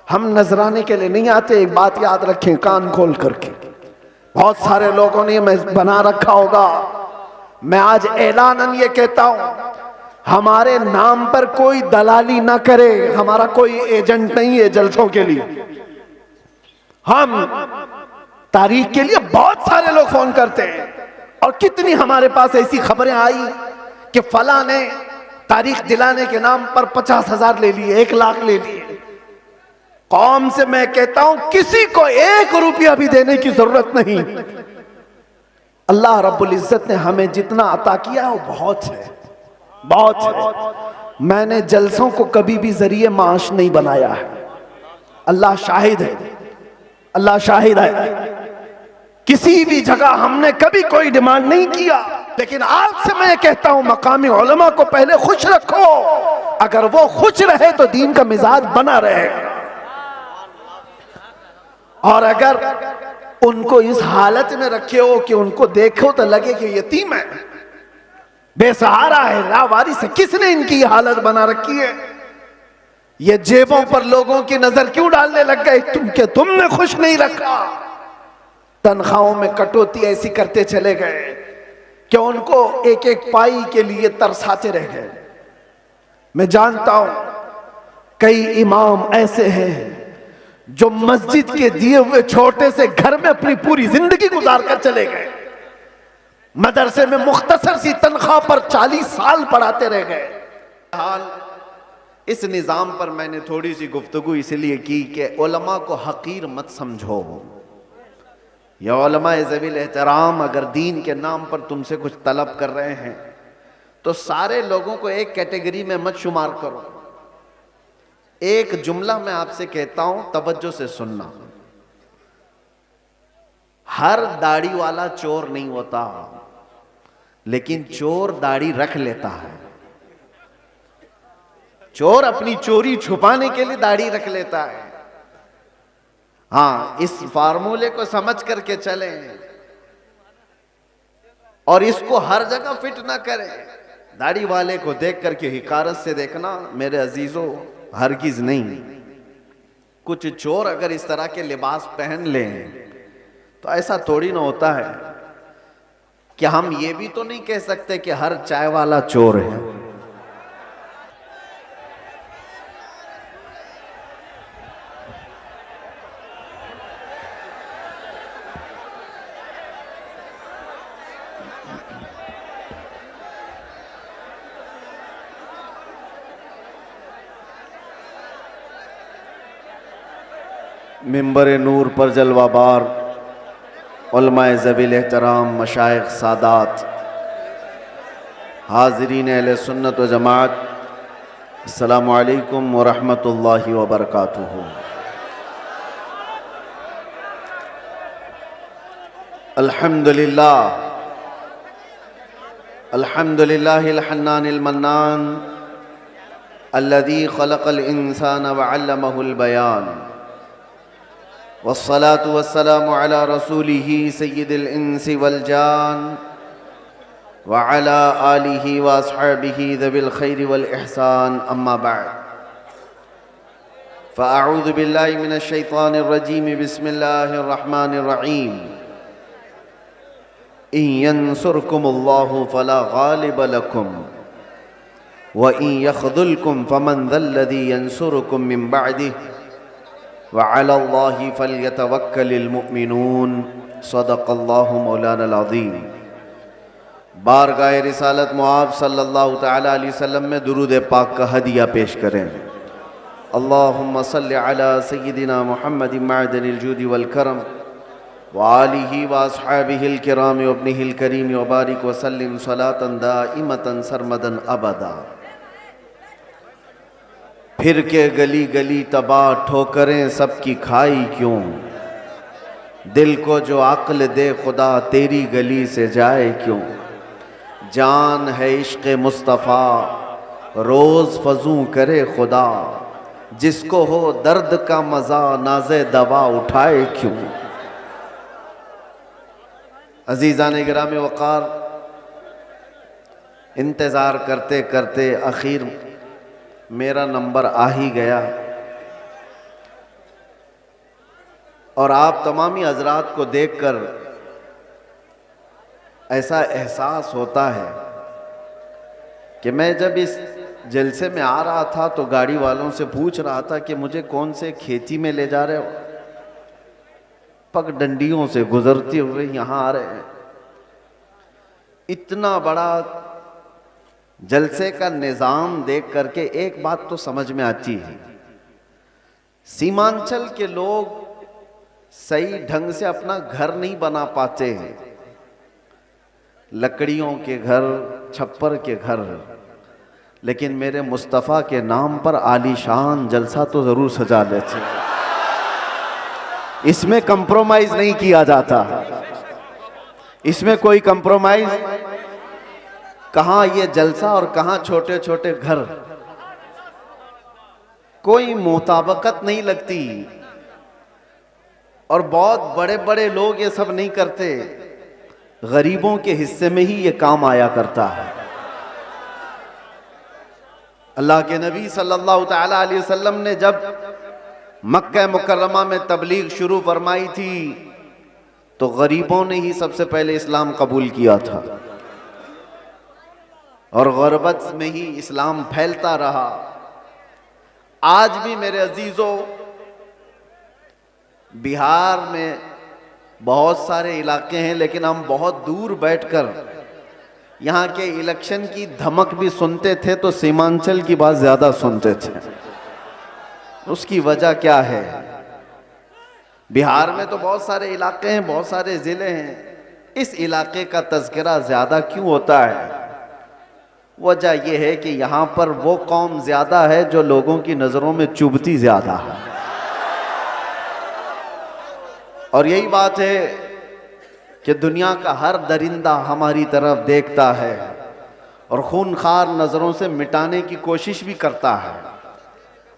हम नजराने के लिए नहीं आते। एक बात याद रखें कान खोल करके, बहुत सारे लोगों ने मैं बना रखा होगा, मैं आज ऐलानन ये कहता हूं, हमारे नाम पर कोई दलाली ना करे। हमारा कोई एजेंट नहीं है जलसों के लिए। हम तारीख के लिए बहुत सारे लोग फोन करते हैं, और कितनी हमारे पास ऐसी खबरें आई कि फला ने तारीख दिलाने के नाम पर 50,000 ले लिए, 1 लाख ले लिए। कौम से मैं कहता हूं किसी को 1 रुपया भी देने की जरूरत नहीं। अल्लाह रब्बुल इज्जत ने हमें जितना अता किया वो बहुत है, बहुत है। मैंने जलसों को कभी भी जरिए माश नहीं बनाया है। अल्लाह शाहिद है, अल्लाह शाहिद है। किसी भी जगह हमने कभी कोई डिमांड नहीं किया। लेकिन आज से मैं कहता हूं मकामी उलमा को पहले खुश रखो। अगर वो खुश रहे तो दीन का मिजाज बना रहे, और अगर उनको इस हालत में रखे हो कि उनको देखो तो लगे कि यतीम है, बेसहारा है, लावारिस है, किसने इनकी हालत बना रखी है? ये जेबों पर लोगों की नजर क्यों डालने लग गए? तुमने खुश नहीं रखा। तनख्वाहों में कटौती ऐसी करते चले गए कि उनको एक एक पाई के लिए तरसाते रह गए। मैं जानता हूं कई इमाम ऐसे हैं जो मस्जिद के दिए हुए छोटे से घर में अपनी पूरी जिंदगी गुजार कर चले गए। मदरसे में मुख्तसर सी तनख्वाह पर 40 साल पढ़ाते रह गए। हाल इस निज़ाम पर मैंने थोड़ी सी गुफ्तगू इसलिए की कि उलमा को हकीर मत समझो। या उलमा ज़वील एहतराम अगर दीन के नाम पर तुमसे कुछ तलब कर रहे हैं तो सारे लोगों को एक कैटेगरी में मत शुमार करो। एक जुमला मैं आपसे कहता हूं, तवज्जो से सुनना। हर दाढ़ी वाला चोर नहीं होता, लेकिन चोर दाढ़ी रख लेता है। चोर अपनी चोरी छुपाने के लिए दाढ़ी रख लेता है। हाँ, इस फार्मूले को समझ करके चलें और इसको हर जगह फिट ना करें। दाढ़ी वाले को देख करके हिकारत से देखना मेरे अजीजों, हरगिज नहीं। कुछ चोर अगर इस तरह के लिबास पहन लें तो ऐसा थोड़ी ना होता है कि हम ये भी तो नहीं कह सकते कि हर चाय वाला चोर है। मिंबर नूर पर जलवाबार उलमाए ज़वील एहतराम, मशाइख, सादात, हाज़रीन अहले सुन्नत व जमात, अस्सलामु अलैकुम व रहमतुल्लाहि व बरकातुहू। अल्हम्दुलिल्लाह, अल्हम्दुलिल्लाहिल हन्नानिल मन्नान अल्लज़ी खलक़ल इंसान व अल्लमहुल बयान, वस्सलातु वस्सलामु अला रसूलिही सय्यिदिल इंसी वल जान व अला आलिही व अस्हाबिही ज़विल खैरि वल इहसान, अम्मा बअद। फ़अऊज़ु बिल्लाहि मिनश शैतानिर रजीम, बिस्मिल्लाहिर रहमानिर रहीम। इन यंसुरकुमुल्लाहु फला गालिब लकुम व इन यख़ज़ुलकुम फमन ज़ल्लज़ी यंसुरुकुम मिन बअदिही व अलल्लाहि फल्यतवक्कलिल मुमिनून। सदक़ल्लाहु मौलानल अज़ीम। बारगाह रिसालत मुआब सल्लल्लाहु तआला अलैहि वसल्लम में दुरूद पाक का हदिया पेश करें। अल्लाहुम्मा सल्लि अला सय्यिदिना मुहम्मदिन मअदनिल जूदि वल करम व आलिही व अस्हाबिहिल किराम व इब्निहिल करीम व बारिक व सल्लिम सलातन दाइमतन सरमदन अबदा। फिर के गली गली तबाह ठोकरें सबकी खाई क्यों, दिल को जो अक्ल दे खुदा तेरी गली से जाए क्यों। जान है इश्क़ मुस्तफ़ा रोज़ फजू करे खुदा, जिसको हो दर्द का मज़ा नाज़े दवा उठाए क्यों। अज़ीज़ान गिरामी वक़ार, इंतज़ार करते करते आखिर मेरा नंबर आ ही गया। और आप तमामी हजरात को देखकर ऐसा एहसास होता है कि मैं जब इस जलसे में आ रहा था तो गाड़ी वालों से पूछ रहा था कि मुझे कौन से खेती में ले जा रहे हो, पगडंडियों से गुजरते हुए यहाँ आ रहे हैं। इतना बड़ा जलसे का निज़ाम देख करके एक बात तो समझ में आती है, सीमांचल के लोग सही ढंग से अपना घर नहीं बना पाते हैं, लकड़ियों के घर, छप्पर के घर, लेकिन मेरे मुस्तफ़ा के नाम पर आलीशान जलसा तो जरूर सजा लेते। इसमें कंप्रोमाइज नहीं किया जाता, इसमें कोई कंप्रोमाइज, कहां ये जलसा और कहां छोटे छोटे घर, कोई मुताबकत नहीं लगती। और बहुत बड़े बड़े लोग ये सब नहीं करते, गरीबों के हिस्से में ही ये काम आया करता है। अल्लाह के नबी सल्लल्लाहु तआला अलैहि वसल्लम ने जब मक्का मुकर्रमा में तबलीग शुरू फरमाई थी तो गरीबों ने ही सबसे पहले इस्लाम कबूल किया था और गुरबत में ही इस्लाम फैलता रहा। आज भी मेरे अजीजों, बिहार में बहुत सारे इलाके हैं, लेकिन हम बहुत दूर बैठकर यहाँ के इलेक्शन की धमक भी सुनते थे तो सीमांचल की बात ज्यादा सुनते थे। उसकी वजह क्या है? बिहार में तो बहुत सारे इलाके हैं, बहुत सारे जिले हैं, इस इलाके का तज़किरा ज्यादा क्यों होता है? वजह यह है कि यहाँ पर वो कौम ज्यादा है जो लोगों की नजरों में चुभती ज्यादा है। और यही बात है कि दुनिया का हर दरिंदा हमारी तरफ देखता है और खूनखार नजरों से मिटाने की कोशिश भी करता है।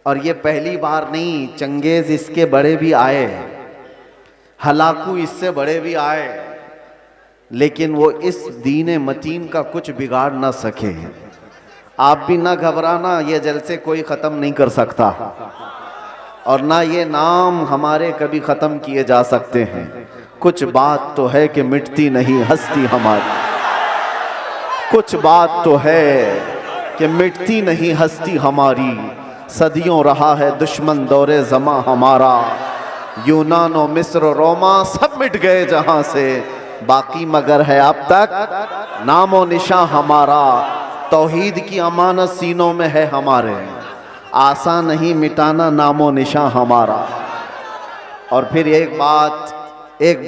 और ये पहली बार नहीं, चंगेज इसके बड़े भी आए, हलाकू इससे बड़े भी आए, लेकिन वो इस दीन मतीन का कुछ बिगाड़ ना सके। आप भी ना घबराना, ये जलसे कोई ख़त्म नहीं कर सकता और ना ये नाम हमारे कभी ख़त्म किए जा सकते हैं। कुछ बात तो है कि मिटती नहीं हस्ती हमारी, कुछ बात तो है कि मिटती नहीं हस्ती हमारी। सदियों रहा है दुश्मन दौरे ज़मा हमारा, यूनान और मिस्र और रोमा सब मिट गए जहां से, बाकी मगर है अब तक नामो निशा हमारा। तौहीद की अमानत सीनों में है हमारे, आसान नहीं मिटाना नामो निशा हमारा। और फिर एक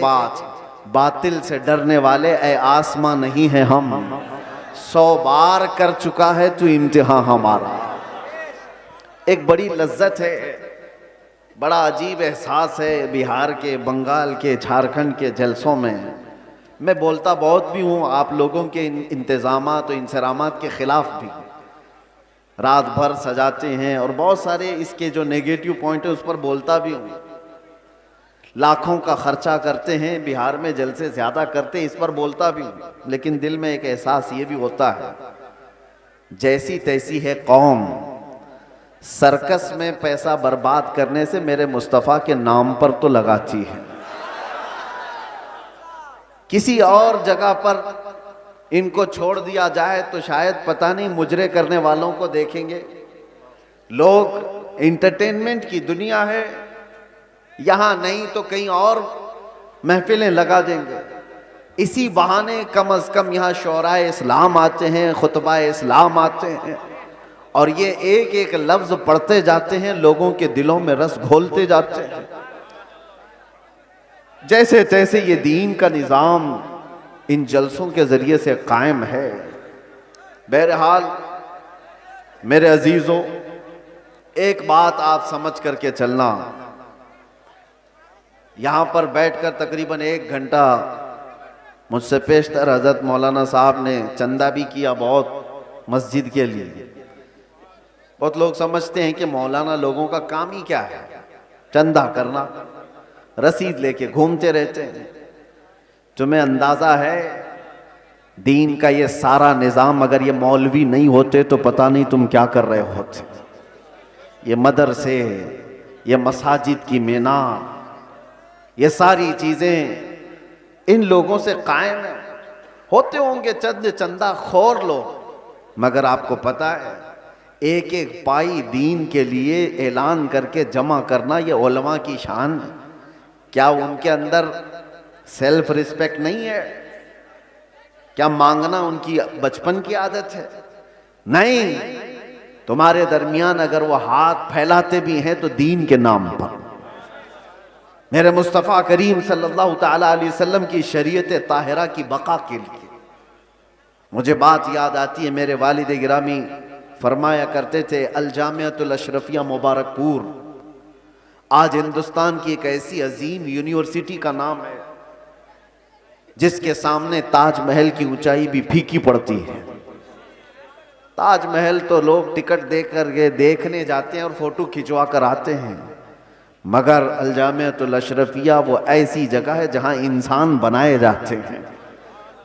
बात, बातिल से डरने वाले ए आसमां नहीं है हम, 100 बार कर चुका है तू इम्तिहान हमारा। एक बड़ी लज्जत है, बड़ा अजीब एहसास है बिहार के, बंगाल के, झारखंड के जलसों में। मैं बोलता बहुत भी हूँ, आप लोगों के इंतज़ामात और इंसरामात के ख़िलाफ़ भी, रात भर सजाते हैं और बहुत सारे इसके जो नेगेटिव पॉइंट है उस पर बोलता भी हूँ। लाखों का खर्चा करते हैं, बिहार में जलसे ज़्यादा करते, इस पर बोलता भी हूँ। लेकिन दिल में एक एहसास ये भी होता है, जैसी तैसी है कौम, सर्कस में पैसा बर्बाद करने से मेरे मुस्तफ़ा के नाम पर तो लगाती है। किसी और जगह पर इनको छोड़ दिया जाए तो शायद पता नहीं मुजरे करने वालों को देखेंगे लोग। इंटरटेनमेंट की दुनिया है, यहाँ नहीं तो कहीं और महफिलें लगा देंगे। इसी बहाने कम अज़ कम यहाँ शोराए इस्लाम आते हैं, खुतबा इस्लाम आते हैं और ये एक एक लफ्ज़ पढ़ते जाते हैं, लोगों के दिलों में रस घोलते जाते हैं। जैसे तैसे ये दीन का निज़ाम इन जलसों के ज़रिए से कायम है। बहरहाल मेरे अजीज़ों, एक बात आप समझ करके चलना, यहाँ पर बैठकर तकरीबन 1 घंटा मुझसे पेशतर हज़रत मौलाना साहब ने चंदा भी किया बहुत मस्जिद के लिए। बहुत लोग समझते हैं कि मौलाना लोगों का काम ही क्या है, चंदा करना, रसीद लेके घूमते रहते हैं। तुम्हें अंदाज़ा है दीन का ये सारा निज़ाम अगर ये मौलवी नहीं होते तो पता नहीं तुम क्या कर रहे होते। ये मदरसे, ये मसाजिद की मीनार, ये सारी चीजें इन लोगों से कायम है। होते होंगे चंद चंदा खोर लोग, मगर आपको पता है एक एक पाई दीन के लिए ऐलान करके जमा करना ये उलमा की शान है। क्या उनके अंदर सेल्फ रिस्पेक्ट नहीं है? क्या मांगना उनकी बचपन की आदत है? नहीं, तुम्हारे दरमियान अगर वो हाथ फैलाते भी हैं तो दीन के नाम पर। मेरे मुस्तफ़ा करीम सल्लल्लाहु ताला अलैहि वसल्लम की शरीयत ताहिरा की बका के लिए मुझे बात याद आती है। मेरे वालिद गिरामी फरमाया करते थे, अल जामिअतुल अशरफिया मुबारकपुर आज हिंदुस्तान की एक ऐसी अजीम यूनिवर्सिटी का नाम है जिसके सामने ताजमहल की ऊंचाई भी फीकी पड़ती है। ताजमहल तो लोग टिकट देकर के देखने जाते हैं और फोटो खिंचवा कर आते हैं, मगर अल जामिअतुल अशरफिया वो ऐसी जगह है जहां इंसान बनाए जाते हैं।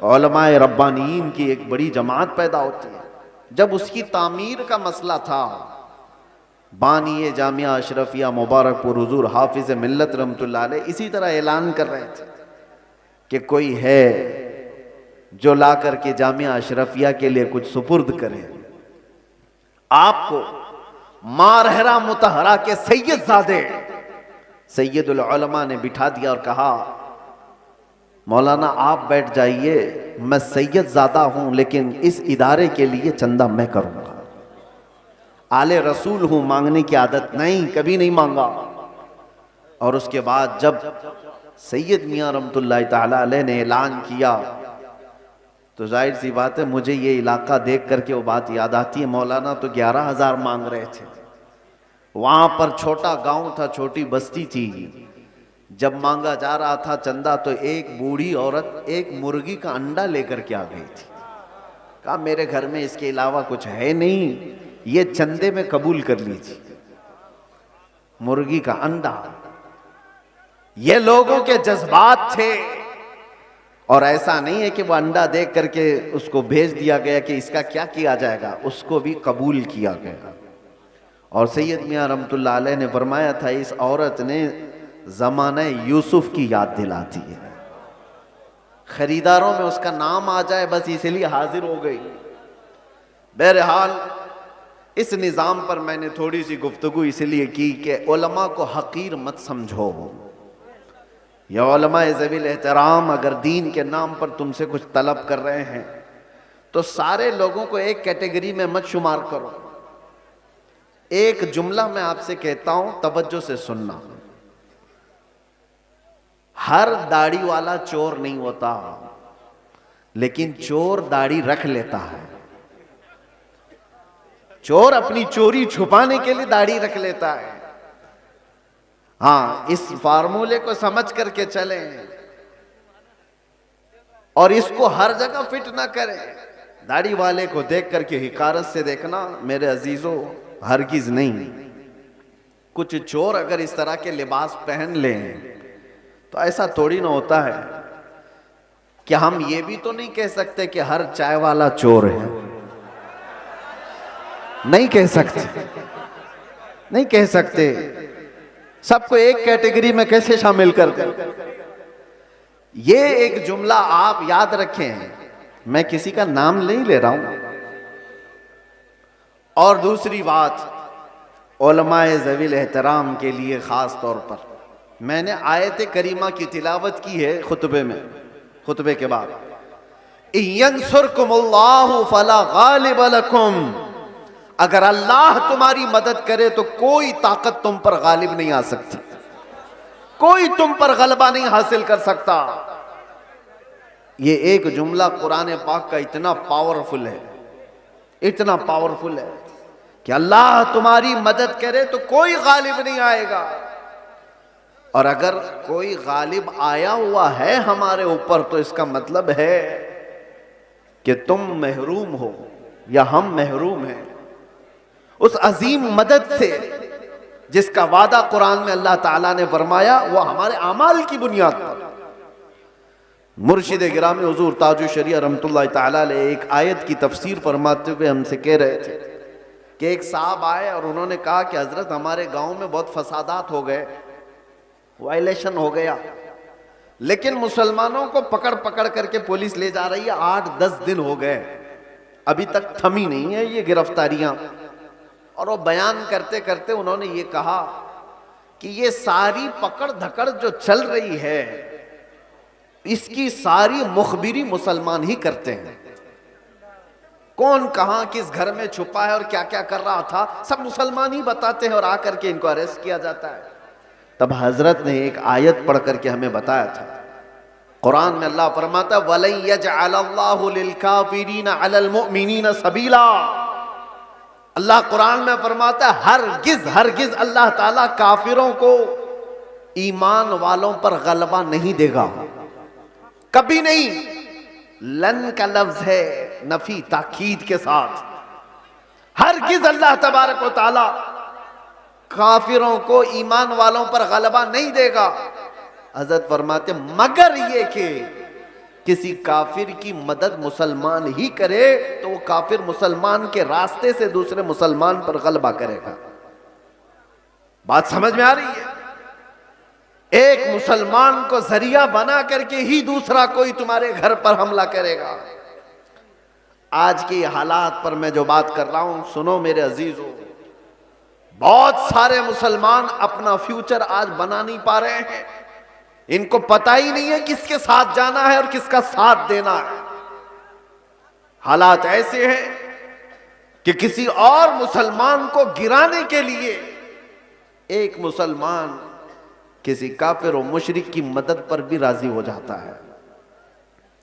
उलमाए रब्बानीन की एक बड़ी जमात पैदा होती है। जब उसकी तामीर का मसला था, बानी जामिया अशरफिया मुबारकपुर हुजूर हाफिज मिल्लत रहमतुल्लाह अलैह इसी तरह ऐलान कर रहे थे कि कोई है जो ला करके जामिया अशरफिया के लिए कुछ सुपुर्द करे। आपको मारहरा मुतहरा के सैयदजादे सैयदुल उलमा ने बिठा दिया और कहा, मौलाना आप बैठ जाइए, मैं सैयदजादा हूं लेकिन इस इदारे के लिए चंदा मैं करूंगा। आले रसूल हूं, मांगने की आदत नहीं, कभी नहीं मांगा। और उसके बाद जब सैयद मियां रहमतुल्लाह ताला अलैह ने ऐलान किया तो जाहिर सी बात है मुझे ये इलाका देख करके वो बात याद आती है। मौलाना तो 11,000 मांग रहे थे। वहां पर छोटा गांव था, छोटी बस्ती थी। जब मांगा जा रहा था चंदा तो एक बूढ़ी औरत एक मुर्गी का अंडा लेकर के आ गई थी। कहा मेरे घर में इसके अलावा कुछ है नहीं, ये चंदे में कबूल कर लीजिए। मुर्गी का अंडा, ये लोगों के जज्बात थे। और ऐसा नहीं है कि वो अंडा देख करके उसको भेज दिया गया कि इसका क्या किया जाएगा, उसको भी कबूल किया गया। और सैयद मियां रहमतुल्लाह अलैह ने फरमाया था, इस औरत ने ज़माने यूसुफ की याद दिलाती है। खरीदारों में उसका नाम आ जाए बस इसलिए हाजिर हो गई। बहरहाल इस निज़ाम पर मैंने थोड़ी सी गुफ्तगू इसलिए की कि उलमा को हकीर मत समझो। या उलमाए ज़वील एहतराम अगर दीन के नाम पर तुमसे कुछ तलब कर रहे हैं तो सारे लोगों को एक कैटेगरी में मत शुमार करो। एक जुमला मैं आपसे कहता हूं, तवज्जो से सुनना। हर दाढ़ी वाला चोर नहीं होता, लेकिन चोर दाढ़ी रख लेता है। चोर अपनी चोरी छुपाने के लिए दाढ़ी रख लेता है। हाँ, इस फार्मूले को समझ करके चलें और इसको हर जगह फिट ना करें। दाढ़ी वाले को देख करके हिकारत से देखना मेरे अजीजों, हरगिज नहीं। कुछ चोर अगर इस तरह के लिबास पहन लें तो ऐसा थोड़ी ना होता है कि हम ये भी तो नहीं कह सकते कि हर चाय वाला चोर है। नहीं कह सकते, नहीं कह सकते। सबको एक कैटेगरी में कैसे शामिल कर दें? ये एक जुमला आप याद रखें, मैं किसी का नाम नहीं ले रहा हूं। और दूसरी बात, उलमाए ज़वील एहतराम के लिए खास तौर पर मैंने आयत करीमा की तिलावत की है खुतबे में, खुतबे के बाद, यंसुरकुमुल्लाहु फला गालिब लकुम, अगर अल्लाह तुम्हारी मदद करे तो कोई ताकत तुम पर गालिब नहीं आ सकती, कोई तुम पर गलबा नहीं हासिल कर सकता। ये एक जुमला कुरान पाक का इतना पावरफुल है, इतना पावरफुल है कि अल्लाह तुम्हारी मदद करे तो कोई गालिब नहीं आएगा। और अगर कोई गालिब आया हुआ है हमारे ऊपर तो इसका मतलब है कि तुम महरूम हो या हम महरूम हैं उस अजीम मदद से जिसका वादा कुरान में अल्लाह ताला ने फरमाया, वो हमारे अमाल की बुनियाद पर। मुर्शिद गिरामी हुजूर ताजुश शरिया रहमतुल्लाह ताला अलैह एक आयत की तफसीर फरमाते हुए हमसे कह रहे थे कि एक साहब आए और उन्होंने कहा कि हजरत हमारे गांव में बहुत फसादात हो गए, वायलेशन हो गया, लेकिन मुसलमानों को पकड़ पकड़ करके पुलिस ले जा रही है। 8-10 दिन हो गए, अभी तक थमी नहीं है ये गिरफ्तारियां। और वो बयान करते करते उन्होंने ये कहा कि ये सारी पकड़ धकड़ जो चल रही है, इसकी सारी मुखबिरी मुसलमान ही करते हैं। कौन कहां किस घर में छुपा है और क्या क्या कर रहा था, सब मुसलमान ही बताते हैं और आकर के इनको अरेस्ट किया जाता है। तब हजरत ने एक आयत पढ़ करके हमें बताया था। कुरान में अल्लाह फरमाता वलन यजअलल्लाहु लिलकाफिरीन अलल मुमिनीन सबीला। अल्लाह कुरान में फरमाता है हरगिज हरगिज अल्लाह ताला काफिरों को ईमान वालों पर गलबा नहीं देगा, कभी नहीं। लन का लफ्ज है नफी ताकीद के साथ। हरगिज अल्लाह तबारक व तआला काफिरों को ईमान वालों पर गलबा नहीं देगा। हजरत फरमाते मगर ये कि किसी काफिर की मदद मुसलमान ही करे तो वो काफिर मुसलमान के रास्ते से दूसरे मुसलमान पर गलबा करेगा। बात समझ में आ रही है? एक मुसलमान को जरिया बना करके ही दूसरा कोई तुम्हारे घर पर हमला करेगा। आज के हालात पर मैं जो बात कर रहा हूं सुनो मेरे अजीजों, बहुत सारे मुसलमान अपना फ्यूचर आज बना नहीं पा रहे हैं। इनको पता ही नहीं है किसके साथ जाना है और किसका साथ देना है। हालात ऐसे हैं कि किसी और मुसलमान को गिराने के लिए एक मुसलमान किसी काफिर और मुशरिक की मदद पर भी राजी हो जाता है।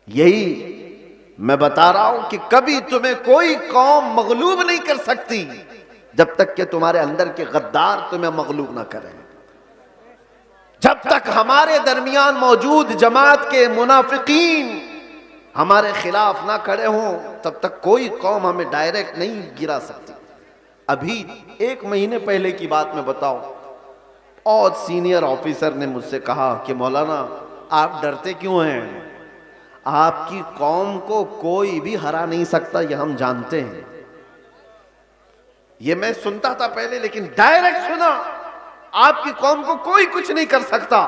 यही मैं बता रहा हूं कि कभी तुम्हें कोई कौम मगलूब नहीं कर सकती जब तक कि तुम्हारे अंदर के गद्दार तुम्हें मगलूब ना करें। जब तक हमारे दरमियान मौजूद जमात के मुनाफिकीन हमारे खिलाफ ना खड़े हों तब तक कोई कौम हमें डायरेक्ट नहीं गिरा सकती। अभी 1 महीने पहले की बात मैं बताऊं, और सीनियर ऑफिसर ने मुझसे कहा कि मौलाना आप डरते क्यों हैं? आपकी कौम को कोई भी हरा नहीं सकता, ये हम जानते हैं। ये मैं सुनता था पहले, लेकिन डायरेक्ट सुना आपकी कौम को कोई कुछ नहीं कर सकता।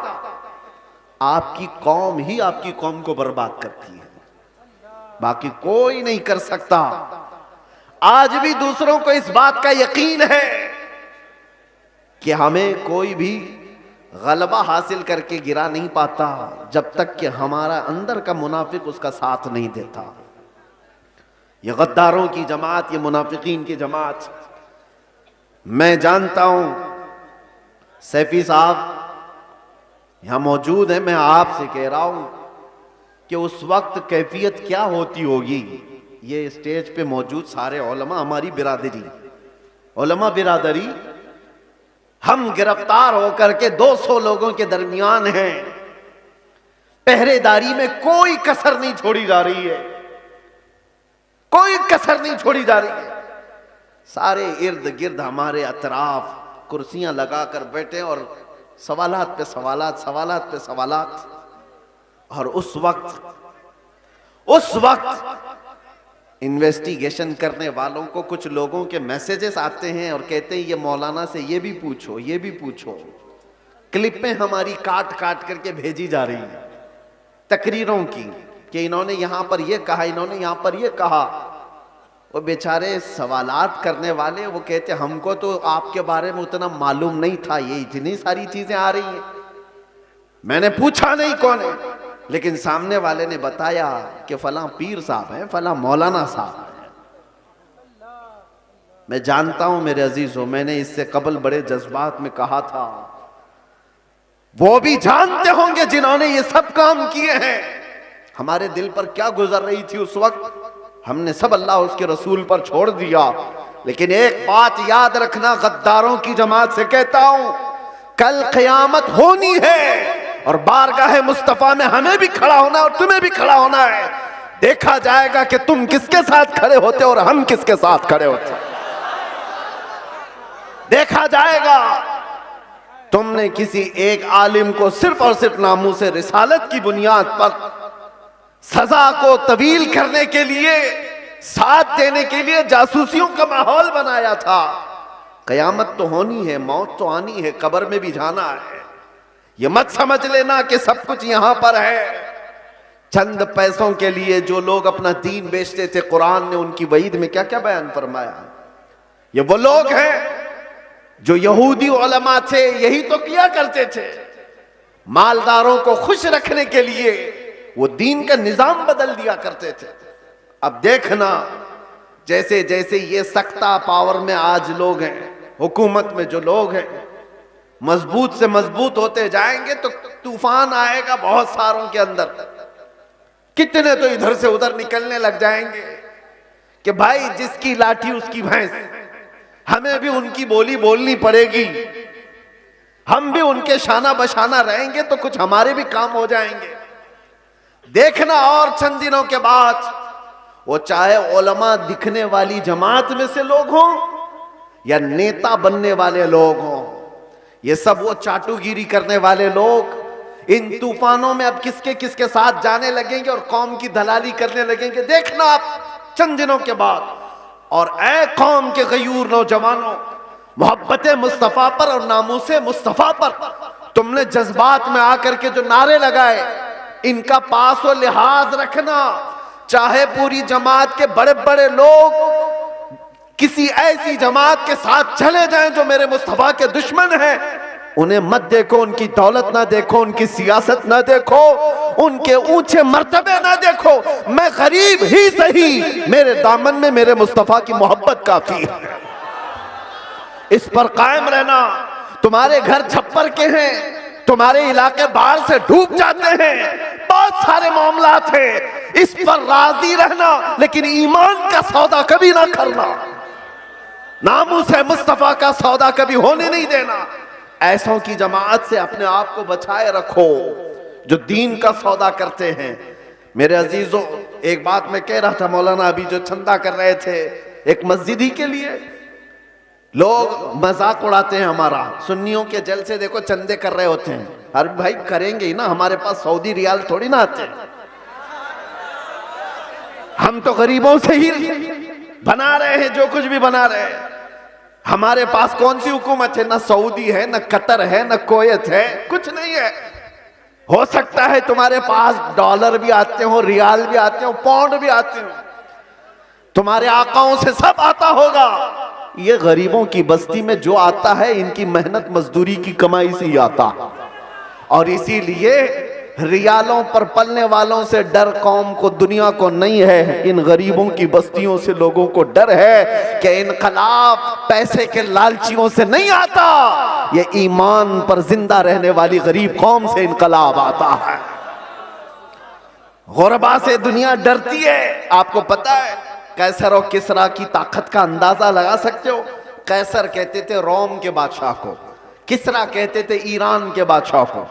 आपकी कौम ही आपकी कौम को बर्बाद करती है, बाकी कोई नहीं कर सकता। आज भी दूसरों को इस बात का यकीन है कि हमें कोई भी गलबा हासिल करके गिरा नहीं पाता जब तक कि हमारा अंदर का मुनाफिक उसका साथ नहीं देता। ये गद्दारों की जमात, ये मुनाफिकीन की जमात, मैं जानता हूं सैफी साहब यहां मौजूद है, मैं आपसे कह रहा हूं कि उस वक्त कैफियत क्या होती होगी। ये स्टेज पे मौजूद सारे उलमा, हमारी बिरादरी, उलमा बिरादरी, हम गिरफ्तार होकर के 200 लोगों के दरमियान हैं। पहरेदारी में कोई कसर नहीं छोड़ी जा रही है, कोई कसर नहीं छोड़ी जा रही है। सारे इर्द गिर्द हमारे अतराफ कुर्सियां लगाकर बैठे और सवालात पे सवालात, सवालात पे सवालात। और उस वक्त इन्वेस्टिगेशन करने वालों को कुछ लोगों के मैसेजेस आते हैं और कहते हैं ये मौलाना से ये भी पूछो, ये भी पूछो। क्लिपें हमारी काट काट करके भेजी जा रही है तकरीरों की कि इन्होंने यहां पर ये कहा, इन्होंने यहां पर ये कहा। वो बेचारे सवालात करने वाले वो कहते हमको तो आपके बारे में उतना मालूम नहीं था, ये इतनी सारी चीजें आ रही हैं। मैंने पूछा नहीं कौन है, लेकिन सामने वाले ने बताया कि फलां पीर साहब हैं, फलां मौलाना साहब हैं। मैं जानता हूं मेरे अजीजों, मैंने इससे कबल बड़े जज्बात में कहा था, वो भी जानते होंगे जिन्होंने ये सब काम किए हैं हमारे दिल पर क्या गुजर रही थी उस वक्त। हमने सब अल्लाह उसके रसूल पर छोड़ दिया। लेकिन एक बात याद रखना, गद्दारों की जमात से कहता हूं, कल क़यामत होनी है और बारगाह मुस्तफा में हमें भी खड़ा होना है और तुम्हें भी खड़ा होना है। देखा जाएगा कि तुम किसके साथ खड़े होते और हम किसके साथ खड़े होते। देखा जाएगा तुमने किसी एक आलिम को सिर्फ और सिर्फ नामूस रिसालत की बुनियाद पर सजा को तवील करने के लिए, साथ देने के लिए जासूसियों का माहौल बनाया था। कयामत तो होनी है, मौत तो आनी है, कब्र में भी जाना है। ये मत समझ लेना कि सब कुछ यहां पर है। चंद पैसों के लिए जो लोग अपना दीन बेचते थे, कुरान ने उनकी वईद में क्या क्या बयान फरमाया। ये वो लोग हैं जो यहूदी उलमा थे, यही तो किया करते थे। मालदारों को खुश रखने के लिए वो दीन का निजाम बदल दिया करते थे। अब देखना, जैसे जैसे ये सख्ता पावर में आज लोग हैं, हुकूमत में जो लोग हैं, मजबूत से मजबूत होते जाएंगे तो तूफान आएगा बहुत सारों के अंदर। कितने तो इधर से उधर निकलने लग जाएंगे कि भाई जिसकी लाठी उसकी भैंस, हमें भी उनकी बोली बोलनी पड़ेगी, हम भी उनके शाना बशाना रहेंगे तो कुछ हमारे भी काम हो जाएंगे। देखना और चंद दिनों के बाद वो चाहे उलमा दिखने वाली जमात में से लोग हों या नेता बनने वाले लोग हों, ये सब वो चाटुगिरी करने वाले लोग इन तूफानों में अब किसके किसके साथ जाने लगेंगे और कौम की दलाली करने लगेंगे। देखना आप चंद दिनों के बाद। और ऐ कौम के गयूर नौजवानों, मोहब्बत मुस्तफा पर और नामूसे मुस्तफा पर तुमने जज्बात में आकर के जो नारे लगाए, इनका पास व लिहाज रखना। चाहे पूरी जमात के बड़े बड़े लोग किसी ऐसी जमात के साथ चले जाएं जो मेरे मुस्तफा के दुश्मन हैं, उन्हें मत देखो, उनकी दौलत ना देखो, उनकी सियासत ना देखो, उनके ऊंचे मर्तबे ना देखो। मैं गरीब ही सही, मेरे दामन में मेरे मुस्तफा की मोहब्बत काफी है। इस पर कायम रहना। तुम्हारे घर छप्पर के हैं, तुम्हारे इलाके बाढ़ से डूब जाते हैं, बहुत सारे मामलात हैं, इस पर राजी रहना, लेकिन ईमान का सौदा कभी ना करना, नामूस मुस्तफा का सौदा कभी होने नहीं देना। ऐसों की जमात से अपने आप को बचाए रखो जो दीन का सौदा करते हैं। मेरे अजीजों, एक बात मैं कह रहा था, मौलाना अभी जो चंदा कर रहे थे एक मस्जिद ही के लिए, लोग मजाक उड़ाते हैं हमारा। सुन्नियों के जलसे देखो चंदे कर रहे होते हैं, अरे भाई करेंगे ही ना, हमारे पास सऊदी रियाल थोड़ी ना आते, हम तो गरीबों से ही बना रहे हैं जो कुछ भी बना रहे हैं। हमारे पास कौन सी हुकूमत है, ना सऊदी है, ना कतर है, ना कुवैत है, कुछ नहीं है। हो सकता है तुम्हारे पास डॉलर भी आते हो, रियाल भी आते हो, पाउंड भी आते हो, तुम्हारे आकाओं से सब आता होगा। ये गरीबों की बस्ती में जो आता है इनकी मेहनत मजदूरी की कमाई से ही आता, और इसीलिए रियालों पर पलने वालों से डर कौम को, दुनिया को नहीं है, इन गरीबों की बस्तियों से लोगों को डर है कि इनकलाब पैसे के लालचियों से नहीं आता, ये ईमान पर जिंदा रहने वाली गरीब कौम से इनकलाब आता है। गुरबा से दुनिया डरती है। आपको पता है कैसर और किसरा की ताकत का अंदाजा लगा सकते हो? कैसर कहते थे रोम के बादशाह को, किसरा कहते थे ईरान के बादशाह को।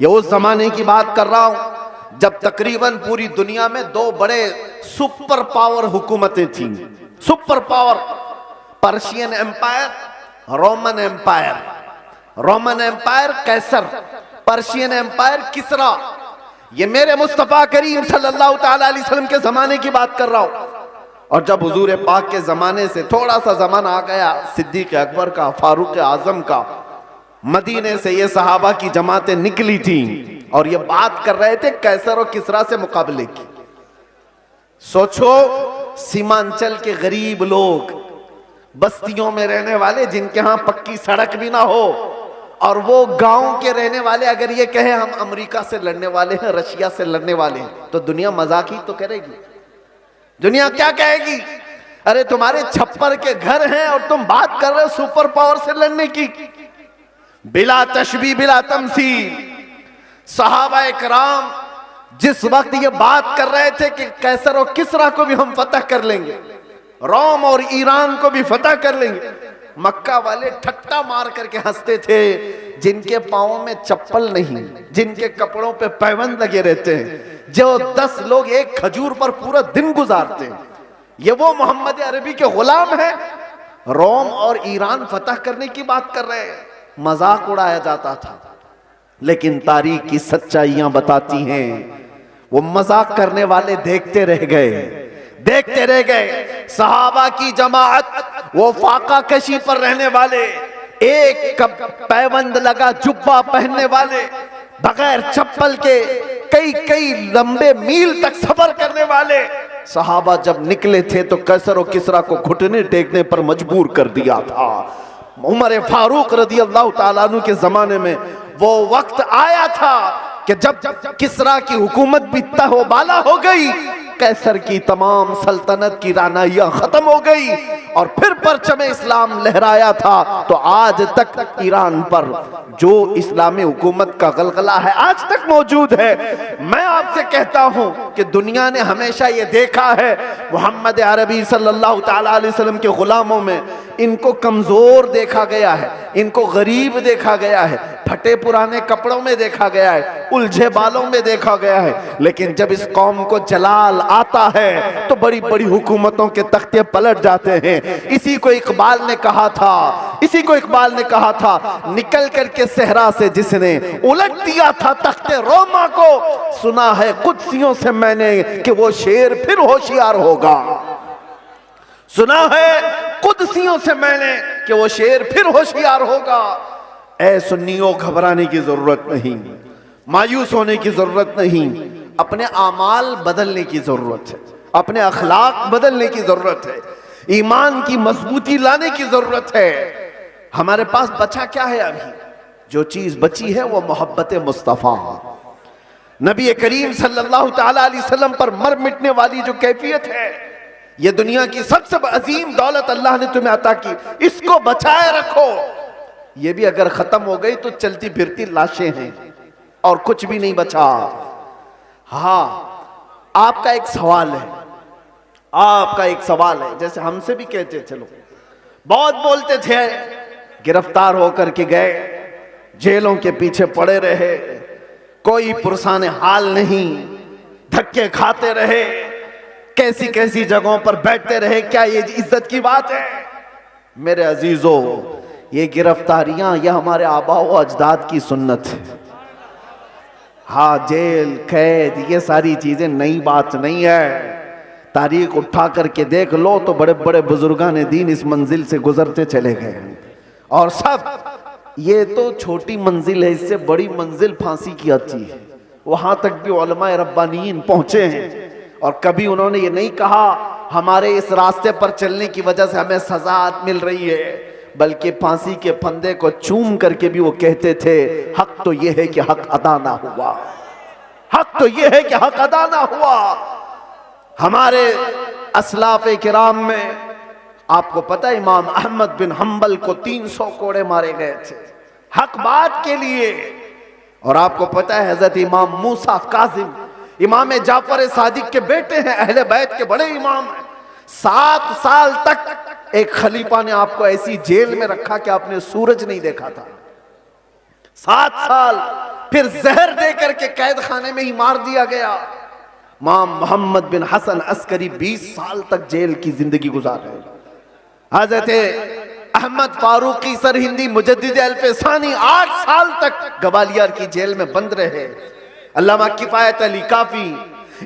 ये उस जमाने की बात कर रहा हूं जब तकरीबन पूरी दुनिया में दो बड़े सुपर पावर हुकूमतें थीं। Super power, Persian empire, Roman empire. Roman empire कैसर, पर्शियन एम्पायर किसरा। ये मेरे मुस्तफा करीम सल्लल्लाहु ताला अलैहि वसल्लम के जमाने की बात कर रहा हूं। और जब हुजूर पाक के जमाने से थोड़ा सा जमाना आ गया, सिद्दीक अकबर का, फारूक आजम का, मदीने से ये सहाबा की जमातें निकली थी और ये बात कर रहे थे कैसर और किसरा से मुकाबले की। सोचो, सीमांचल के गरीब लोग, बस्तियों में रहने वाले, जिनके यहां पक्की सड़क भी ना हो, और वो गांव के रहने वाले अगर ये कहे हम अमेरिका से लड़ने वाले हैं, रशिया से लड़ने वाले हैं, तो दुनिया मजाक ही तो करेगी। दुनिया क्या कहेगी? अरे तुम्हारे छप्पर के घर हैं और तुम बात कर रहे हो सुपर पावर से लड़ने की। बिला तशबी बिला तमसील सहाबा इकराम जिस वक्त ये बात कर रहे थे कि कैसर और किसरा को भी हम फतह कर लेंगे, रोम और ईरान को भी फतह कर लेंगे, मक्का वाले ठट्टा मार करके हंसते थे। जिनके पांवों में चप्पल नहीं, जिनके कपड़ों पे पैबंद लगे रहते हैं, जो 10 लोग एक खजूर पर पूरा दिन गुजारते हैं, ये वो मोहम्मद अरबी के गुलाम हैं। रोम और ईरान फतह करने की बात कर रहे हैं। मजाक उड़ाया जाता था, लेकिन तारीख की सच्चाइयां बताती हैं वो मजाक करने वाले देखते रह गए, देखते रह गए। सहाबा की जमात, वो फाका कशी पर रहने वाले, एक पैबंद लगा जुब्बा पहनने वाले, बगैर चप्पल के कई कई लंबे मील तक सफर करने वाले सहाबा जब निकले थे तो कैसर और किसरा को घुटने टेकने पर मजबूर कर दिया था। उमर फारूक रदी अल्लाह ताला अन्हु के जमाने में वो वक्त आया था कि जब किसरा की हुकूमत भी तहबाला हो गई, कैसर की तमाम सल्तनत की रानाइयां खत्म हो गई और फिर परचमे इस्लाम लहराया था, तो आज तक ईरान पर जो इस्लामी हुकूमत का गलगला है आज तक मौजूद है। मैं आपसे कहता हूं कि दुनिया ने हमेशा ये देखा है मोहम्मद अरबी सल्लल्लाहु ताला अलैहि वसल्लम के गुलामों में इनको कमजोर देखा गया है, इनको गरीब देखा गया है, फटे पुराने कपड़ों में देखा गया है, उलझे बालों में देखा गया है। लेकिन जब इस कौम को जलाल आता है तो बड़ी बड़ी हुकूमतों के तख्ते पलट जाते हैं। इसी को इकबाल ने कहा था, निकल करके सहरा से जिसने उलट दिया था तख्ते रोमा को, सुना है कुदसियों से मैंने कि वो शेर फिर होशियार होगा। सुना है कुदसियों से मैंने कि वो शेर फिर होशियार होगा। ऐ सुन्नियों, घबराने की जरूरत नहीं, मायूस होने की जरूरत नहीं, अपने आमाल बदलने की जरूरत है, अपने अखलाक बदलने की जरूरत है, ईमान की मजबूती लाने की जरूरत है। हमारे पास बचा क्या है? अभी जो चीज बची है वो मोहब्बत मुस्तफा, नबी करीम सल्लल्लाहु ताला अलैहि वसल्लम पर मर मिटने वाली जो कैफियत है, ये दुनिया की सबसे अजीम दौलत अल्लाह ने तुम्हें अता की, इसको बचाए रखो। ये भी अगर खत्म हो गई तो चलती फिरती लाशें हैं और कुछ भी नहीं बचा। हाँ, आपका एक सवाल है, जैसे हमसे भी कहते चलो, बहुत बोलते थे, गिरफ्तार होकर के गए, जेलों के पीछे पड़े रहे, कोई पुरसाने हाल नहीं, धक्के खाते रहे, कैसी कैसी जगहों पर बैठते रहे, क्या ये इज्जत की बात है? मेरे अजीजों, ये गिरफ्तारियां यह हमारे आबा व अजदाद की सुन्नत है। हाँ, जेल कैद ये सारी चीजें नई बात नहीं है। तारीख उठा करके देख लो तो बड़े बड़े बुजुर्गान दीन इस मंजिल से गुजरते चले गए और सब ये तो छोटी मंजिल है, इससे बड़ी मंजिल फांसी की आती है। वहां तक भी उलमाए रब्बानीन पहुंचे हैं और कभी उन्होंने ये नहीं कहा हमारे इस रास्ते पर चलने की वजह से हमें सजा मिल रही है, बल्कि फांसी के फंदे को चूम करके भी वो कहते थे हक तो ये है कि हक अदा ना हुआ, हक तो ये है कि हक अदा ना हुआ। हमारे असलाफ़े किराम में आपको पता है इमाम अहमद बिन हम्बल को 300 कोड़े मारे गए थे हक बात के लिए। और आपको पता है हजरत इमाम मूसा काजिम इमाम जाफर सादिक के बेटे हैं, अहले बैत के बड़े इमाम हैं। 7 साल तक एक खलीफा ने आपको ऐसी जेल में रखा कि आपने सूरज नहीं देखा था। 7 साल, फिर जहर देकर के कैद खाने में ही मार दिया गया। इमाम मोहम्मद बिन हसन अस्करी 20 साल तक जेल की जिंदगी गुजार रहे। हजरत अहमद फारूकी सरहिंदी मुजद्दिद अल्फसानी 8 साल तक ग्वालियर की जेल में बंद रहे। अल्लामा किफायत अली काफी,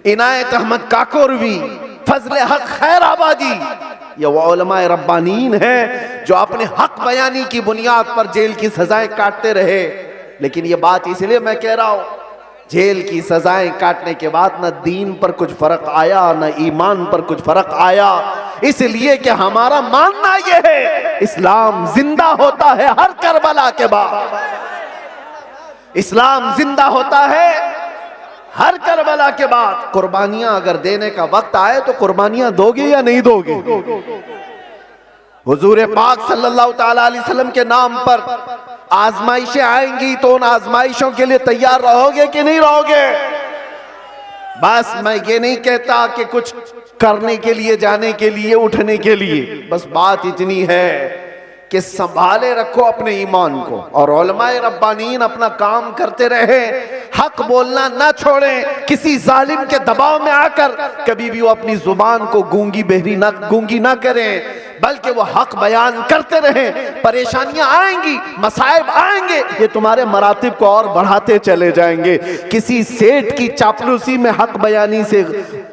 इनायत अहमद काकोरवी, फजले हक खैराबादी, ये वो उलमाए रब्बानीन हैं जो अपने हक बयानी की बुनियाद पर जेल की सजाएं काटते रहे। लेकिन ये बात इसलिए मैं कह रहा हूं, जेल की सजाएं काटने के बाद न दीन पर कुछ फर्क आया न ईमान पर कुछ फर्क आया, इसलिए कि हमारा मानना यह है इस्लाम जिंदा होता है हर करबला के बाद। इस्लाम जिंदा होता है हर करबला के बाद। कुर्बानियां अगर देने का वक्त आए तो कुर्बानियां दोगे या नहीं दोगे? हुजूर पाक सल्लल्लाहु ताला अलैहि वसल्लम के नाम पर आजमाइशें आएंगी तो उन आजमाइशों के लिए तैयार रहोगे कि नहीं रहोगे? बस मैं ये नहीं कहता कि कुछ करने के लिए, जाने के लिए, उठने के लिए, बस बात इतनी है कि संभाले रखो अपने ईमान को और उलमाए रब्बानीन अपना काम करते रहे, हक बोलना ना छोड़ें, किसी जालिम के दबाव में आकर कभी भी वो अपनी जुबान को गूंगी ना करें। बल्कि वो हक बयान करते रहें। परेशानियां आएंगी, मसाइब आएंगे, ये तुम्हारे मरातिब को और बढ़ाते चले जाएंगे। किसी सेठ की चापलूसी में हक बयानी से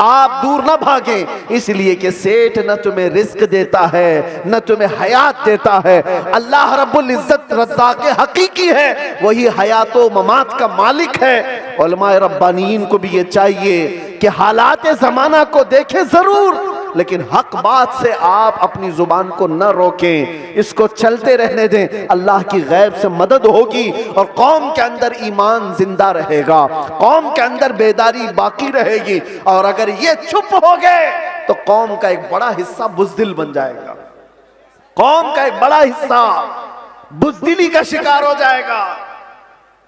आप दूर ना भागें, इसलिए कि सेठ न तुम्हें रिस्क देता है न तुम्हें हयात देता है। अल्लाह रब्बुल इज्जत रज़्ज़ाक़ हकीकी है, वही हयात व ममात का मालिक है। उलमाए रब्बानीन को भी ये चाहिए कि हालात ज़माना को देखें जरूर, लेकिन हक बात से आप अपनी जुबान को न रोकें, इसको चलते रहने दें। अल्लाह की गैब से मदद होगी और कौम के अंदर ईमान जिंदा रहेगा, कौम के अंदर बेदारी बाकी रहेगी। और अगर ये चुप हो गए तो कौम का एक बड़ा हिस्सा बुज़दिल बन जाएगा, कौम का एक बड़ा हिस्सा बुज़दिली का शिकार हो जाएगा।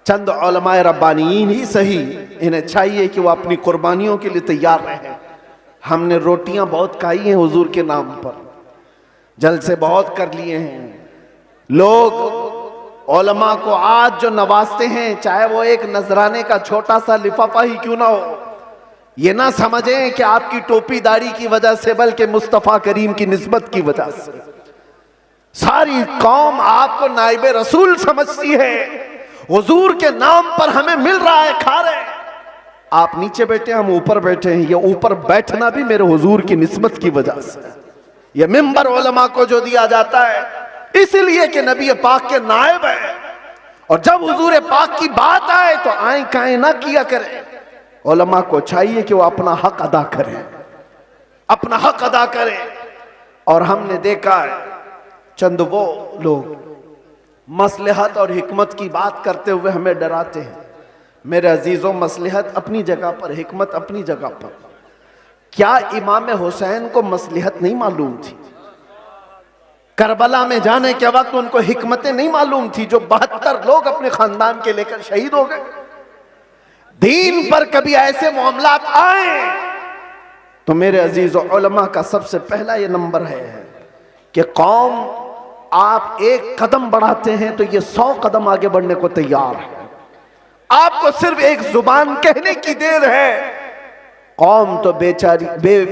चंद उलमाए रब्बानीन ही सही, इन्हें चाहिए कि वो अपनी कुर्बानियों के लिए तैयार रहें। हमने रोटियां बहुत खाई हैं हुजूर के नाम पर, जलसे बहुत कर लिए हैं। लोग उलमा को आज जो नवाजते हैं, चाहे वो एक नजराने का छोटा सा लिफाफा ही क्यों ना हो, ये ना समझें कि आपकी टोपी दाढ़ी की वजह से, बल्कि मुस्तफा करीम की निस्बत की वजह से सारी कौम आपको नाइब रसूल समझती है। हुजूर के नाम पर हमें मिल रहा है, खा रहे हैं। आप नीचे बैठे, हम ऊपर बैठे हैं। ये ऊपर बैठना भी मेरे हुजूर की निस्बत की वजह से। ये मिंबर उलमा को जो दिया जाता है इसलिए कि नबी पाक के नायब है, और जब हुजूर पाक की बात आए तो आए काए ना किया करें। उलमा को चाहिए कि वो अपना हक अदा करें, अपना हक अदा करें। और हमने देखा है चंद वो लोग मसलहत और हिकमत की बात करते हुए हमें डराते हैं। मेरे अजीजों, मसलहत अपनी जगह पर, हिकमत अपनी जगह पर। क्या इमाम हुसैन को मसलहत नहीं मालूम थी? करबला में जाने के वक्त उनको हिकमतें नहीं मालूम थी, जो 72 लोग अपने खानदान के लेकर शहीद हो गए। दीन पर कभी ऐसे मामलात आए तो मेरे अजीजों, उलमा का सबसे पहला ये नंबर है कि कौम आप एक कदम बढ़ाते हैं तो ये 100 कदम आगे बढ़ने को तैयार है। आपको सिर्फ एक जुबान कहने की देर है। कौम तो बेचारी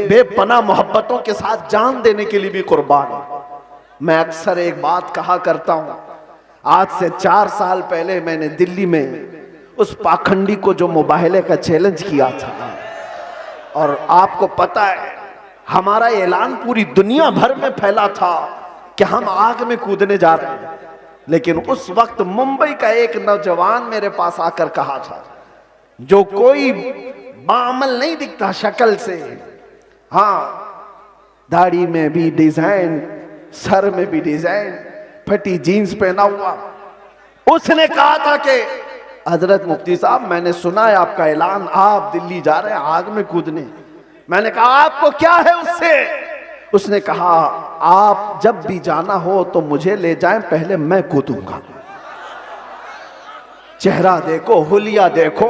बेपनाह मोहब्बतों के साथ जान देने के लिए भी कुर्बान है। मैं अक्सर एक बात कहा करता हूं, आज से 4 साल पहले मैंने दिल्ली में उस पाखंडी को जो मुबाहले का चैलेंज किया था, और आपको पता है हमारा ऐलान पूरी दुनिया भर में फैला था कि हम आग में कूदने जा रहे हैं। लेकिन उस वक्त मुंबई का एक नौजवान मेरे पास आकर कहा था, जो कोई बामल नहीं दिखता शक्ल से, हाँ दाढ़ी में भी डिजाइन, सर में भी डिजाइन, फटी जीन्स पहना हुआ, उसने कहा था कि हजरत मुफ्ती साहब, मैंने सुना है आपका ऐलान, आप दिल्ली जा रहे हैं आग में कूदने। मैंने कहा आपको क्या है उससे? उसने कहा आप जब भी जाना हो तो मुझे ले जाएं, पहले मैं कूदूंगा। चेहरा देखो, हुलिया देखो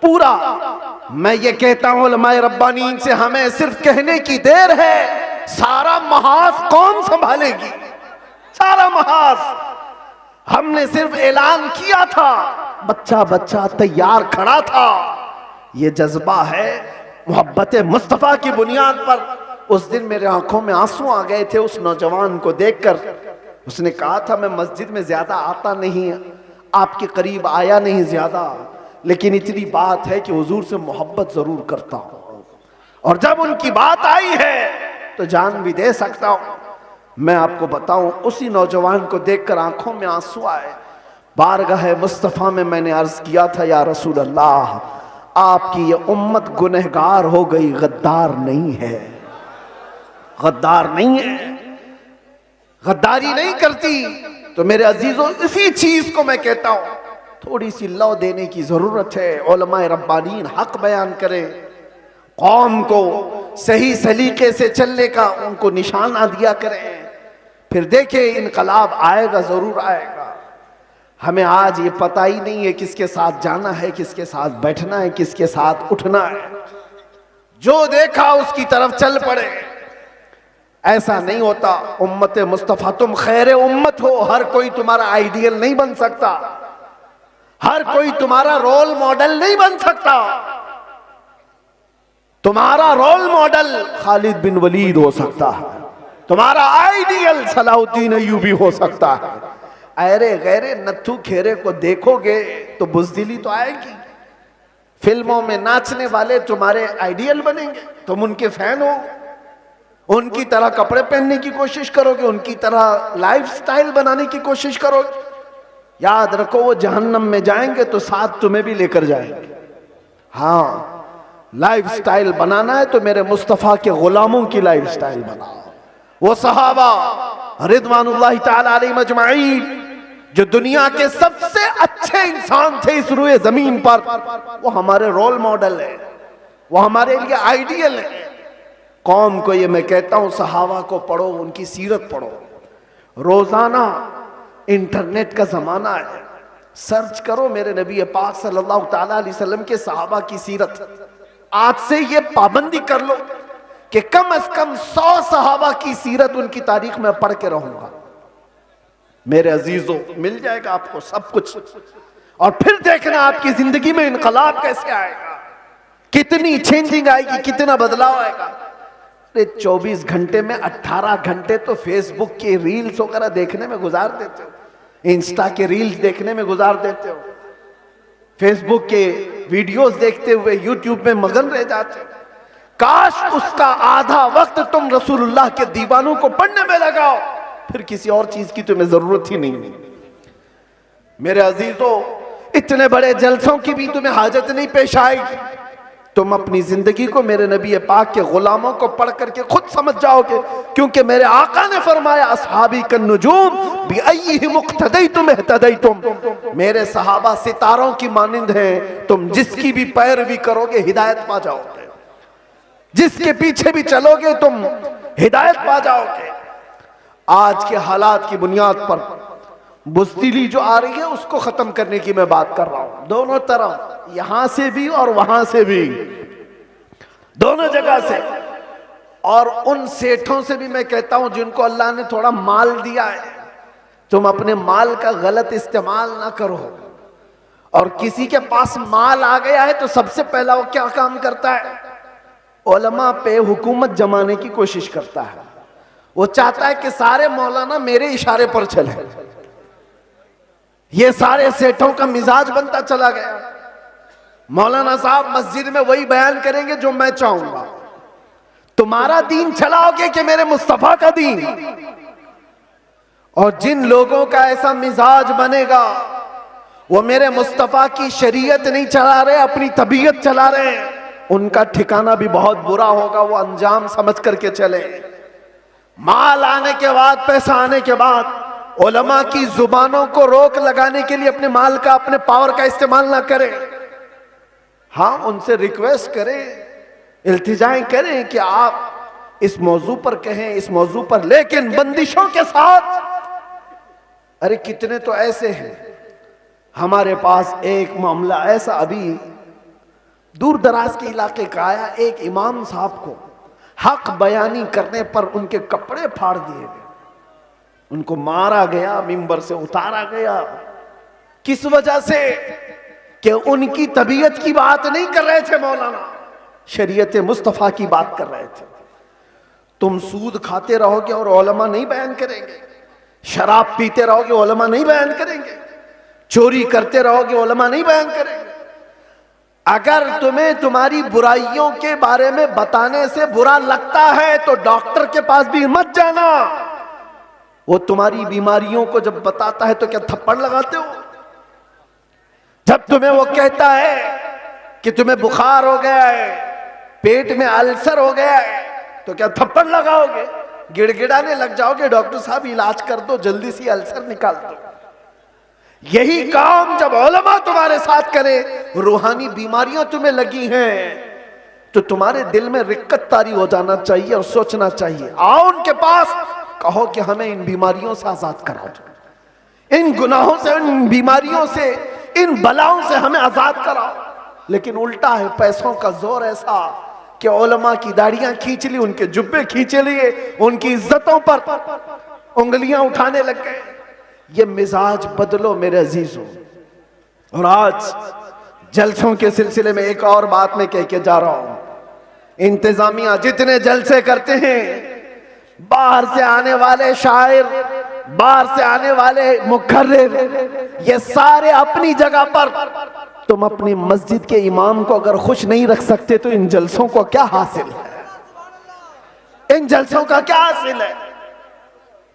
पूरा। मैं ये कहता हूं उलमाए रब्बानीन से, हमें सिर्फ कहने की देर है, सारा महाज कौन संभालेगी? सारा महाज। हमने सिर्फ ऐलान किया था, बच्चा बच्चा तैयार खड़ा था। ये जज्बा है मोहब्बत मुस्तफा की बुनियाद पर। उस दिन मेरे आंखों में आंसू आ गए थे उस नौजवान को देखकर। उसने कहा था मैं मस्जिद में ज्यादा आता नहीं, आपके करीब आया नहीं ज्यादा, लेकिन इतनी बात है कि हुजूर से मोहब्बत जरूर करता हूं, और जब उनकी बात आई है तो जान भी दे सकता हूं। मैं आपको बताऊं, उसी नौजवान को देखकर आंखों में आंसू आए। बारगाह मुस्तफा में मैंने अर्ज किया था, या रसूल अल्लाह, आपकी ये उम्मत गुनहगार हो गई, गद्दार नहीं है, गद्दार नहीं है, गद्दारी नहीं करती। तो मेरे अजीजों, इसी चीज को मैं कहता हूं, थोड़ी सी लौ देने की जरूरत है। उलमाए रब्बानीन हक बयान करें, कौम को सही सलीके से चलने का उनको निशाना दिया करें, फिर देखें इनकलाब आएगा, जरूर आएगा। हमें आज ये पता ही नहीं है किसके साथ जाना है, किसके साथ बैठना है, किसके साथ उठना है। जो देखा उसकी तरफ चल पड़े, ऐसा नहीं होता। उम्मत मुस्तफा, तुम खैर उम्मत हो, हर कोई तुम्हारा आइडियल नहीं बन सकता, हर कोई तुम्हारा रोल मॉडल नहीं बन सकता। तुम्हारा रोल मॉडल खालिद बिन वलीद हो सकता है, तुम्हारा आइडियल सलाहुद्दीन अय्यूबी हो सकता है। अरे गैरे नत्थू खेरे को देखोगे तो बुज़दिली तो आएगी। फिल्मों में नाचने वाले तुम्हारे आइडियल बनेंगे, तुम उनके फैन हो, उनकी तरह कपड़े पहनने की कोशिश करोगे, उनकी तरह लाइफस्टाइल बनाने की कोशिश करोगे। याद रखो वो जहन्नम में जाएंगे तो साथ तुम्हें भी लेकर जाएंगे। हाँ, लाइफस्टाइल बनाना है तो मेरे मुस्तफा के गुलामों की लाइफस्टाइल बनाओ। वो सहाबा रिदवानुल्लाहि ताला अलैहिम अजमाइन जो दुनिया के सबसे अच्छे इंसान थे इस रूए जमीन पर, वो हमारे रोल मॉडल है, वो हमारे लिए आइडियल है। कौम को ये मैं कहता हूं, सहाबा को पढ़ो, उनकी सीरत पढ़ो। रोजाना इंटरनेट का जमाना है, सर्च करो मेरे नबी पाक सल्लल्लाहु ताला अलैहि वसल्लम के सहाबा की सीरत। आज से ये पाबंदी कर लो कि कम से कम 100 सहाबा की सीरत, उनकी तारीख में पढ़ के रहूंगा। मेरे अजीजों, मिल जाएगा आपको सब कुछ, और फिर देखना आपकी जिंदगी में इनकलाब कैसे आएगा, कितनी चेंजिंग आएगी, कितना बदलाव आएगा। 24 घंटे में 18 घंटे तो फेसबुक की रील्स वगैरह देखने में गुजार देते हो, इंस्टा के रील्स देखने में गुजार देते हो, फेसबुक के वीडियोस देखते हुए यूट्यूब में मगन रह जाते हो। काश उसका आधा वक्त तुम रसूलुल्लाह के दीवानों को पढ़ने में लगाओ, फिर किसी और चीज की तुम्हें जरूरत ही नहीं। मेरे अजीजों, इतने बड़े जलसों की भी तुम्हें हाजत नहीं पेश आएगी। तुम अपनी जिंदगी को मेरे नबी पाक के गुलामों को पढ़ करके खुद समझ जाओगे, क्योंकि मेरे आका ने फरमाया अस्हाबी कन्नुजूम बिअय्यिहिम इक्तदैतुम इहतदैतुम। मेरे सहाबा सितारों की मानिंद हैं, तुम जिसकी भी पैरवी करोगे हिदायत पा जाओगे, जिसके पीछे भी चलोगे तुम हिदायत पा जाओगे। आज के हालात की बुनियाद पर बुज़दिली जो आ रही है उसको खत्म करने की मैं बात कर रहा हूं, दोनों तरफ, यहां से भी और वहां से भी, दोनों जगह से। और उन सेठों से भी मैं कहता हूं जिनको अल्लाह ने थोड़ा माल दिया है, तुम अपने माल का गलत इस्तेमाल ना करो। और किसी के पास माल आ गया है तो सबसे पहला वो क्या काम करता है, उलमा पे हुकूमत जमाने की कोशिश करता है। वो चाहता है कि सारे मौलाना मेरे इशारे पर चले। ये सारे सेठों का मिजाज बनता चला गया। मौलाना साहब मस्जिद में वही बयान करेंगे जो मैं चाहूंगा। तुम्हारा दीन चलाओगे कि मेरे मुस्तफा का दीन? और जिन लोगों का ऐसा मिजाज बनेगा वो मेरे मुस्तफा की शरीयत नहीं चला रहे, अपनी तबीयत चला रहे हैं, उनका ठिकाना भी बहुत बुरा होगा। वो अंजाम समझ करके चले। माल आने के बाद, पैसा आने के बाद उलमा की जुबानों को रोक लगाने के लिए अपने माल का, अपने पावर का इस्तेमाल ना करें। हाँ, उनसे रिक्वेस्ट करें, इल्तिजाएं करें कि आप इस मौजू पर कहें, इस मौजू पर, लेकिन बंदिशों के साथ। अरे कितने तो ऐसे हैं, हमारे पास एक मामला ऐसा अभी दूर दराज के इलाके का आया। एक इमाम साहब को हक बयानी करने पर उनके कपड़े फाड़ दिए गए, उनको मारा गया, मिंबर से उतारा गया। किस वजह से? कि उनकी तबीयत की बात नहीं कर रहे थे मौलाना, शरीयत मुस्तफा की बात कर रहे थे। तुम सूद खाते रहोगे और उलमा नहीं बयान करेंगे, शराब पीते रहोगे उलमा नहीं बयान करेंगे, चोरी करते रहोगे उलमा नहीं बयान करेंगे। अगर तुम्हें तुम्हारी बुराइयों के बारे में बताने से बुरा लगता है तो डॉक्टर के पास भी मत जाना। वो तुम्हारी बीमारियों को जब बताता है तो क्या थप्पड़ लगाते हो? जब तुम्हें वो कहता है कि तुम्हें बुखार हो गया है, पेट में अल्सर हो गया है, तो क्या थप्पड़ लगाओगे? गिड़गिड़ाने लग जाओगे, डॉक्टर साहब इलाज कर दो, जल्दी से अल्सर निकाल दो। यही काम जब उलमा तुम्हारे साथ करे, रूहानी बीमारियां तुम्हें लगी हैं, तो तुम्हारे दिल में रिक्कत तारी हो जाना चाहिए और सोचना चाहिए। आओ उनके पास, कहो कि हमें इन बीमारियों से आजाद करा दो, इन गुनाहों से, इन बीमारियों से, इन बलाओं से हमें आजाद कराओ। लेकिन उल्टा है, पैसों का जोर ऐसा कि उलमा की दाढ़ियां खींच ली, उनके जुब्बे खींचे लिए, उनकी इज्जतों पर उंगलियां उठाने लग गए। ये मिजाज बदलो मेरे अजीजों। और आज जलसों के सिलसिले में एक और बात मैं कह के जा रहा हूं। इंतजामिया जितने जलसे करते हैं, बाहर से आने वाले शायर, बाहर से आने वाले मुकर्रिर, ये सारे अपनी जगह पर। तुम अपनी मस्जिद के इमाम को अगर खुश नहीं रख सकते तो इन जलसों को क्या हासिल है? इन जलसों का क्या हासिल है?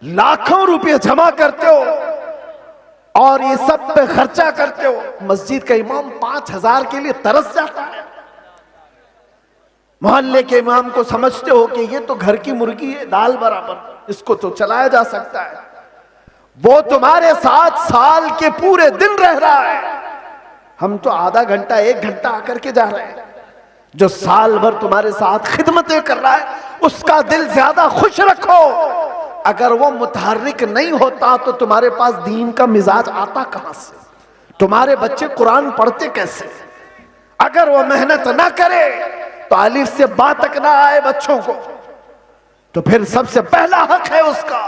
लाखों रुपए जमा करते हो और ये सब पे खर्चा करते हो। मस्जिद का इमाम 5,000 के लिए तरस जाता है। मोहल्ले के इमाम को समझते हो कि ये तो घर की मुर्गी है, दाल बराबर, इसको तो चलाया जा सकता है। वो तुम्हारे साथ साल के पूरे दिन रह रहा है, हम तो आधा घंटा 1 घंटा आकर के जा रहे हैं। जो साल भर तुम्हारे साथ खिदमतें कर रहा है उसका दिल ज्यादा खुश रखो। अगर वो मुतहर्रिक नहीं होता तो तुम्हारे पास दीन का मिजाज आता कहां से? तुम्हारे बच्चे कुरान पढ़ते कैसे? अगर वो मेहनत ना करे तो अलिफ से बा तक ना आए बच्चों को, तो फिर सबसे पहला हक है उसका।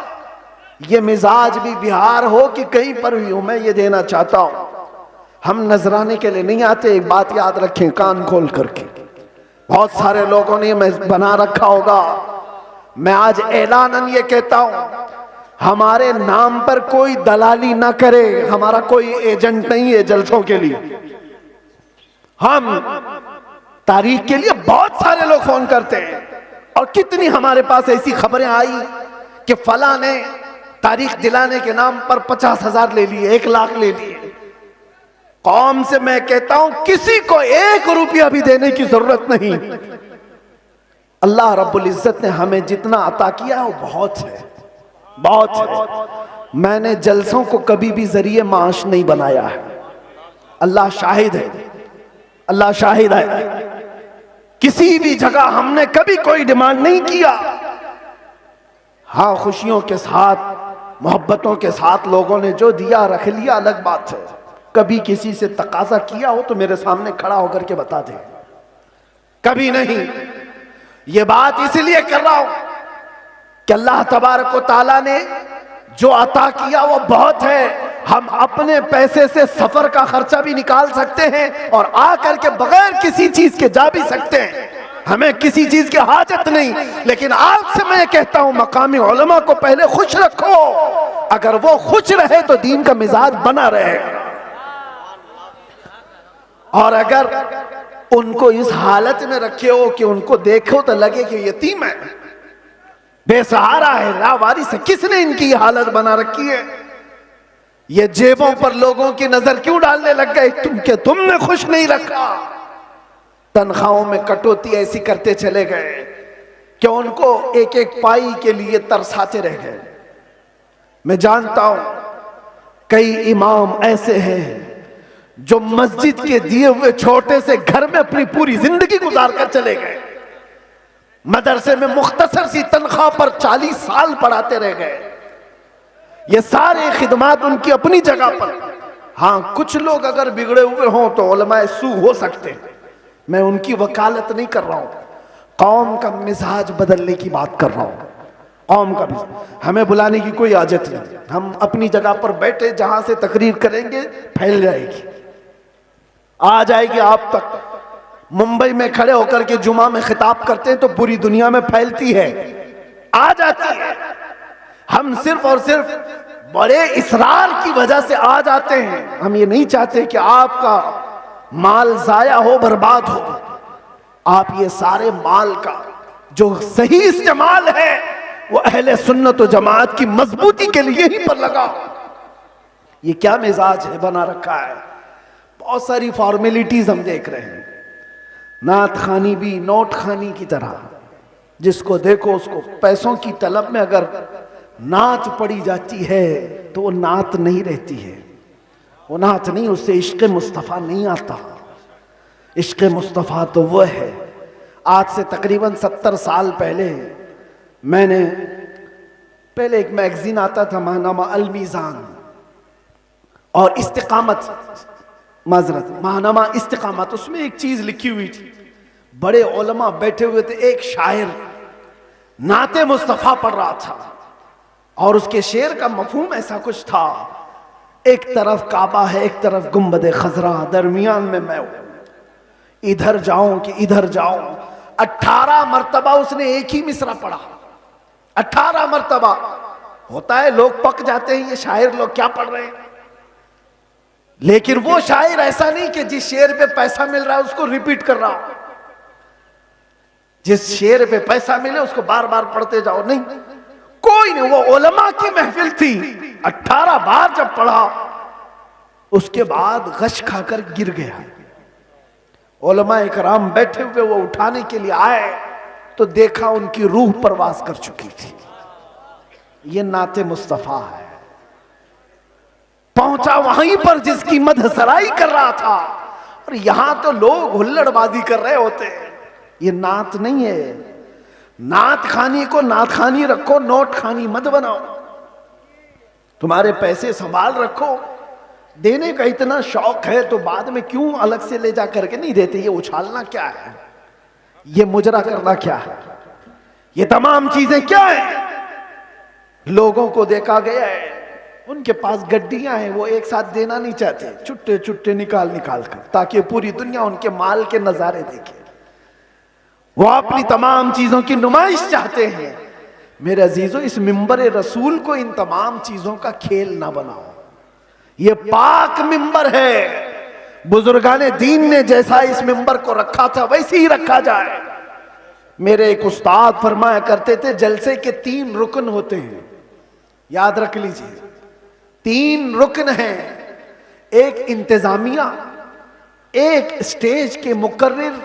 ये मिजाज भी बिहार हो कि कहीं पर भी हो, मैं ये देना चाहता हूं। हम नजराने के लिए नहीं आते, एक बात याद रखें कान खोल करके। बहुत सारे लोगों ने बना रखा होगा, मैं आज ऐलानन ये कहता हूं, हमारे नाम पर कोई दलाली ना करे। हमारा कोई एजेंट नहीं है जलसों के लिए। हम तारीख के लिए बहुत सारे लोग फोन करते हैं, और कितनी हमारे पास ऐसी खबरें आई कि फला ने तारीख दिलाने के नाम पर 50,000 ले लिए, 1 लाख ले लिए। कौम से मैं कहता हूं किसी को 1 रुपया भी देने की जरूरत नहीं। अल्लाह रब्बुल इज्जत ने हमें जितना अता किया वो बहुत है, बहुत है। मैंने जलसों को कभी भी जरिए माश नहीं बनाया है। अल्लाह शाहिद है, अल्लाह शाहिद है। किसी भी जगह हमने कभी कोई डिमांड नहीं किया। हाँ, खुशियों के साथ, मोहब्बतों के साथ लोगों ने जो दिया रख लिया, अलग बात है। कभी किसी से तकाजा किया हो तो मेरे सामने खड़ा होकर के बता दे। कभी नहीं। ये बात इसलिए कर रहा हूं कि अल्लाह तबारक व तआला ने जो अता किया वो बहुत है। हम अपने पैसे से सफर का खर्चा भी निकाल सकते हैं और आकर के बगैर किसी चीज के जा भी सकते हैं। हमें किसी चीज की हाजत नहीं। लेकिन आज से मैं कहता हूं, मकामी उलमा को पहले खुश रखो। अगर वो खुश रहे तो दीन का मिजाज बना रहेगा। और अगर उनको इस हालत में रखे हो कि उनको देखो तो लगे कि यतीम है, बेसहारा है, लावारिस है, किसने इनकी हालत बना रखी है? ये जेबों पर लोगों की नजर क्यों डालने लग गए? तुमने खुश नहीं रखा। तनख्वाहों में कटौती ऐसी करते चले गए कि उनको 1-1 पाई के लिए तरसाते रह गए। मैं जानता हूं कई इमाम ऐसे हैं जो मस्जिद के दिए हुए छोटे से घर में अपनी पूरी जिंदगी गुजार कर चले गए। मदरसे में मुख्तसर सी तनख्वाह पर 40 साल पढ़ाते रह गए। ये सारे खिदमात उनकी अपनी जगह पर। हाँ, कुछ लोग अगर बिगड़े हुए हों तो उलमाए सू हो सकते हैं, मैं उनकी वकालत नहीं कर रहा हूं। कौम का मिजाज बदलने की बात कर रहा हूं। कौम का मिजाज, हमें बुलाने की कोई आजत नहीं। हम अपनी जगह पर बैठे, जहां से तकरीर करेंगे फैल जाएगी, आ जाएगी आप तक। मुंबई में खड़े होकर के जुमा में खिताब करते हैं तो पूरी दुनिया में फैलती है, आ जाती है। हम सिर्फ और सिर्फ बड़े इसरार की वजह से आ जाते हैं। हम ये नहीं चाहते कि आपका माल जाया हो, बर्बाद हो। आप ये सारे माल का जो सही इस्तेमाल है वो अहले सुन्नत व जमात की मजबूती के लिए ही पर लगाओ। ये क्या मिजाज है बना रखा है? बहुत सारी फॉर्मेलिटीज हम देख रहे हैं। नात खानी भी नोट खानी की तरह, जिसको देखो उसको पैसों की तलब में अगर नात पड़ी जाती है तो वो नात नहीं रहती है। वो नात नहीं, उससे इश्क़ मुस्तफ़ा नहीं आता। इश्क़ मुस्तफ़ा तो वह है। आज से तकरीबन 70 साल पहले मैंने एक मैगजीन आता था, माहनामा अल मीज़ान, और इस्तिकामत, माहनामा इस्तिकामत, उसमें एक चीज लिखी हुई थी। बड़े उलमा बैठे हुए थे, एक शायर नाते मुस्तफ़ा पढ़ रहा था और उसके शेर का मफहूम ऐसा कुछ था, एक तरफ काबा है, एक तरफ गुंबद खजरा, दरमियान में मैं हूं, इधर जाऊं कि इधर जाऊं। 18 मरतबा उसने एक ही मिसरा पढ़ा। 18 मर्तबा होता है, लोग पक जाते हैं, ये शायर लोग क्या पढ़ रहे हैं। लेकिन वो शायर ऐसा नहीं कि जिस शेर पे पैसा मिल रहा है उसको रिपीट कर रहा हो, जिस शेर पे पैसा मिले उसको बार बार पढ़ते जाओ, नहीं, कोई नहीं। वो उलमा की महफिल थी, 18 बार जब पढ़ा उसके बाद गश खाकर गिर गया। उलमा इकराम बैठे हुए, वो उठाने के लिए आए तो देखा उनकी रूह परवास कर चुकी थी। ये नाते मुस्तफा है। पहुंचा वहीं पर जिसकी मदहसराई कर रहा था, और यहां तो लोग हुल्लड़बाजी कर रहे होते हैं। ये नात नहीं है। नात खानी को नात खानी रखो, नोट खानी मत बनाओ। तुम्हारे पैसे संभाल रखो, देने का इतना शौक है तो बाद में क्यों अलग से ले जा करके नहीं देते। ये उछालना क्या है, ये मुजरा करना क्या है, ये तमाम चीजें क्या है। लोगों को देखा गया है, उनके पास गड्डियां हैं, वो एक साथ देना नहीं चाहते, छुट्टे छुट्टे निकाल निकाल कर, ताकि पूरी दुनिया उनके माल के नजारे देखे। वो अपनी तमाम चीजों की नुमाइश चाहते हैं। मेरे अजीजों, इस मिंबर रसूल को इन तमाम चीजों का खेल ना बनाओ। ये पाक मिंबर है। बुजुर्गाने दीन ने जैसा इस मिंबर को रखा था वैसे ही रखा जाए। मेरे एक उस्ताद फरमाया करते थे, जलसे के 3 रुकन होते हैं, याद रख लीजिए। 3 रुकन हैं, एक इंतजामिया, एक स्टेज के मुकर्रिर,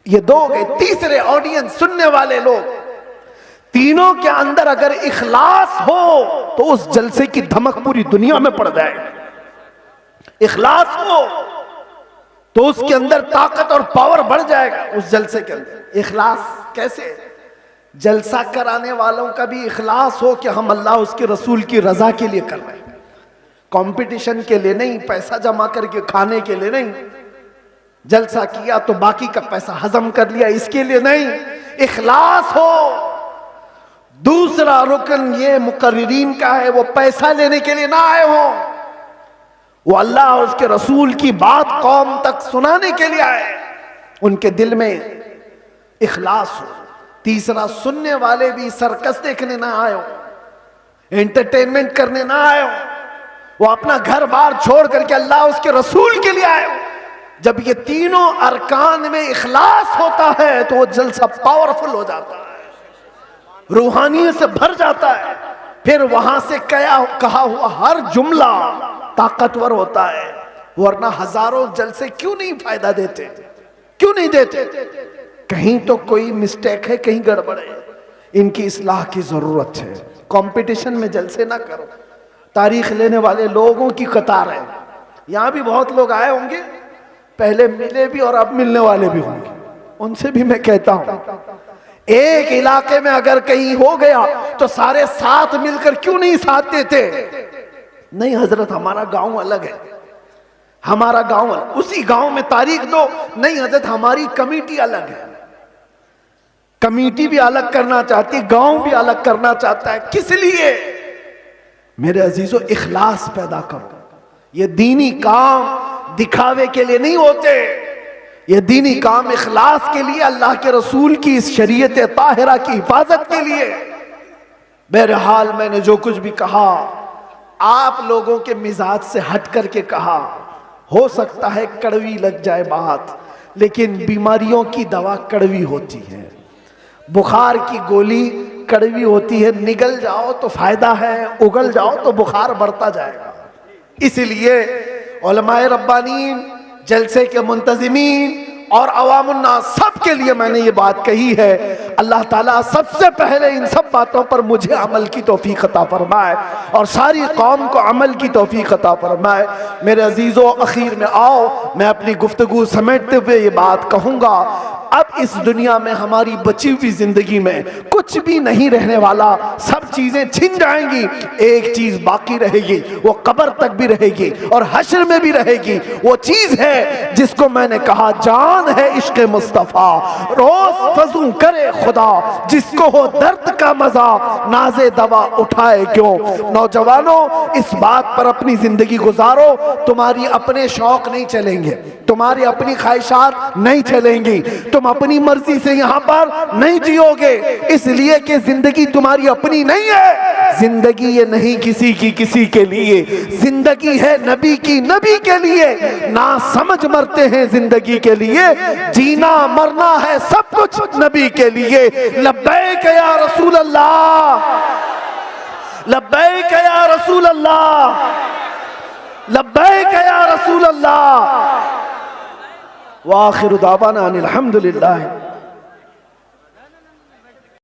ये 2 गए, तीसरे ऑडियंस, सुनने वाले लोग। तीनों के अंदर अगर इखलास हो तो उस जलसे की धमक पूरी दुनिया में पड़ जाएगी। इखलास हो तो उसके अंदर ताकत और पावर बढ़ जाएगा उस जलसे के अंदर। इखलास कैसे? जलसा कराने वालों का भी इखलास हो कि हम अल्लाह उसके रसूल की रजा के लिए कर रहे हैं, कंपटीशन के लिए नहीं, पैसा जमा करके खाने के लिए नहीं। जलसा किया तो बाकी का पैसा हजम कर लिया, इसके लिए नहीं। इखलास हो। दूसरा रुकन ये मुकर्रिरीन का है, वो पैसा लेने के लिए ना आए हो, वो अल्लाह और उसके रसूल की बात कौम तक सुनाने के लिए आए, उनके दिल में इखलास हो। तीसरा, सुनने वाले भी सर्कस देखने ना आए हो, एंटरटेनमेंट करने ना आए हो, वो अपना घर बार छोड़ करके अल्लाह उसके रसूल के लिए आए हो। जब ये तीनों अरकान में इखलास होता है तो वो जलसा पावरफुल हो जाता है, रूहानियत से भर जाता है। फिर वहां से कहा हुआ हर जुमला ताकतवर होता है। वरना हजारों जलसे क्यों नहीं फायदा देते, क्यों नहीं देते? कहीं तो कोई मिस्टेक है, कहीं गड़बड़ है, इनकी इस्लाह की जरूरत है। कंपटीशन में जलसे ना करो। तारीख लेने वाले लोगों की कतार है। यहां भी बहुत लोग आए होंगे, पहले मिले भी और अब मिलने वाले भी होंगे। उनसे भी मैं कहता हूं, एक इलाके में अगर कहीं हो गया तो सारे साथ मिलकर क्यों नहीं साथ देते? नहीं हजरत, हमारा गांव अलग है, हमारा गांव अलग, उसी गांव में तारीख दो। नहीं हजरत, हमारी कमेटी अलग है, कमेटी भी अलग करना चाहती, गांव भी अलग करना चाहता है। किस लिए? मेरे अजीजों, इखलास पैदा करो। ये दीनी काम दिखावे के लिए नहीं होते, ये दीनी काम इखलास के लिए, अल्लाह के रसूल की इस शरीयत ताहिरा की हिफाजत के लिए। बहरहाल मैंने जो कुछ भी कहा आप लोगों के मिजाज से हट करके कहा। हो सकता है कड़वी लग जाए बात, लेकिन बीमारियों की दवा कड़वी होती है। बुखार की गोली कड़वी होती है, निगल जाओ तो फायदा है, उगल जाओ तो बुखार बढ़ता जाएगा। इसलिए उलमाए रब्बानीन, जलसे के मुंतजिमीन और अवामुन्नास, सब के लिए मैंने ये बात कही है। अल्लाह ताला सबसे पहले इन सब बातों पर मुझे अमल की तौफीक अता फरमाए और सारी कौम को अमल की तौफीक अता फरमाए। मेरे अजीजों, अखीर में आओ, मैं अपनी गुफ्तगू समेटते हुए ये बात कहूँगा, अब इस दुनिया में हमारी बची हुई जिंदगी में कुछ भी नहीं रहने वाला, सब चीजें छिन जाएंगी। एक चीज बाकी रहेगी, वो कब्र तक भी रहेगी और हश्र में भी रहेगी। वो चीज है जिसको मैंने कहा, जान है इश्क़ मुस्तफ़ा, रोज फजू करे खुदा, जिसको हो दर्द का मजा नाजे दवा उठाए क्यों। नौजवानों, इस बात पर अपनी जिंदगी गुजारो। तुम्हारी अपने शौक नहीं चलेंगे, तुम्हारी अपनी ख्वाहिशात नहीं चलेंगी, तुम अपनी मर्जी से यहां पर नहीं जियोगे, इसलिए कि जिंदगी तुम्हारी अपनी नहीं है। जिंदगी ये नहीं किसी के लिए, जिंदगी है नबी की, नबी के लिए। ना समझ मरते हैं जिंदगी के लिए, जीना मरना है सब कुछ नबी के लिए। लब्बैक या रसूल अल्लाह, लब्बैक या रसूल अल्लाह, लब्बैक या रसूल अल्लाह। व आखिरु दावाना अनिल हम्दुलिल्लाह।